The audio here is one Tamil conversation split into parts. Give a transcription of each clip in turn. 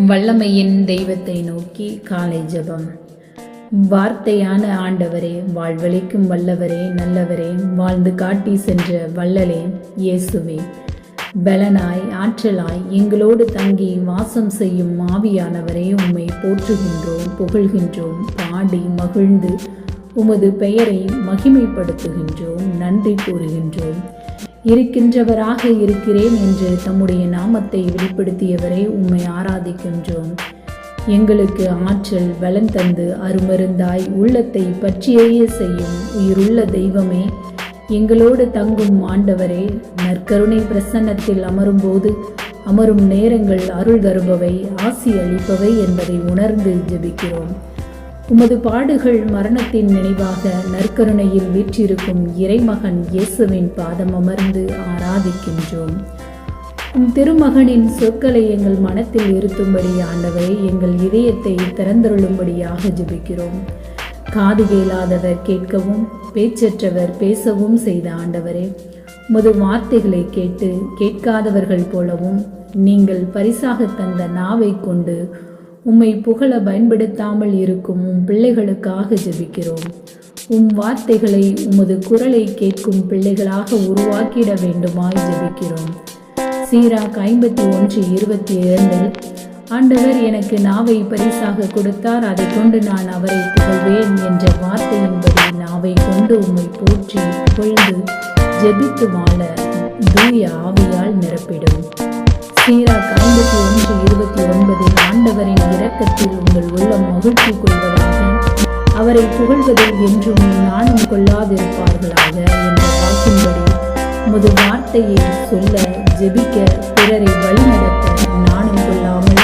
வல்லமையின் தெய்வத்தை நோக்கி காலை ஜெபம். வார்த்தையான ஆண்டவரே, வாழ்வளிக்கும் வல்லவரே, நல்லவரே, வாழ்ந்து காட்டி சென்ற வள்ளலே இயேசுவே, பலனாய் ஆற்றலாய் எங்களோடு தங்கி வாசம் செய்யும் ஆவியானவரே, உம்மை போற்றுகின்றோம், புகழ்கின்றோம், பாடி மகிழ்ந்து உமது பெயரை மகிமைப்படுத்துகின்றோம், நன்றி கூறுகின்றோம். இருக்கின்றவராக இருக்கிறேன் என்று தம்முடைய நாமத்தை வெளிப்படுத்தியவரை உம்மை ஆராதிக்கின்றோம். எங்களுக்கு ஆற்றல் பலன் தந்து அருமருந்தாய் உள்ளத்தை பற்றியே செய்யும் உயிருள்ள தெய்வமே, எங்களோடு தங்கும் ஆண்டவரே, நற்கருணை பிரசன்னத்தில் அமரும் நேரங்கள் அருள் தருபவை, ஆசி அளிப்பவை என்பதை உணர்ந்து ஜெபிக்கிறோம். உமது பாடுகள் மரணத்தின் நினைவாக நற்கருணையில் வீற்றிருக்கும் இறைமகன் இயேசுவின் பாதம் அமர்ந்து ஆராதிக்கின்றோம். உம் திருமகனின் சொற்களை எங்கள் மனத்தில் இருத்தும்படி ஆண்டவரே, எங்கள் இதயத்தை திறந்தருளும்படியாக ஜெபிக்கிறோம். காது கேளாதவர் கேட்கவும் பேச்சற்றவர் பேசவும் செய்த ஆண்டவரே, உமது வார்த்தைகளை கேட்டு கேட்காதவர்கள் போலவும் நீங்கள் பரிசாக தந்த நாவை கொண்டு உம்மை புகழ பயன்படுத்தாமல் இருக்கும் உம் பிள்ளைகளுக்காக ஜெபிக்கிறோம். உம் வார்த்தைகளை உமது குரலை கேட்கும் பிள்ளைகளாக உருவாக்கிட வேண்டுமாய் ஜெபிக்கிறோம். சீராக் 51:22 ஆண்டவர் எனக்கு நாவை பரிசாக கொடுத்தார், அதை கொண்டு நான் அவரை புகழ்வேன் என்ற வார்த்தையின்படி நாவை கொண்டு உம்மை போற்றி புகழ்ந்து ஜெபித்து வாழ தூய ஆவியால் நிரப்பிடும். சீராக் 51:29 ஆண்டவரின் இரக்கத்தில் உங்கள் உள்ளம் மகிழ்ச்சி கொள்வதாக, அவரை புகழ்வதில் என்றும் நாணம் கொள்ளாதிருப்பார்களாக என்ற வாக்கின்படி உமது வார்த்தையை சொல்ல, ஜெபிக்க, பிறரை வழிநடத்த நாணம் கொள்ளாமல்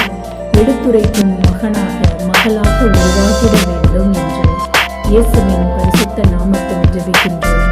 எடுத்துரைக்கும் மகளாக உருவாக்கிட வேண்டும் என்று இயேசுவின் பரிசுத்த நாமத்தில் ஜெபிக்கின்றோம்.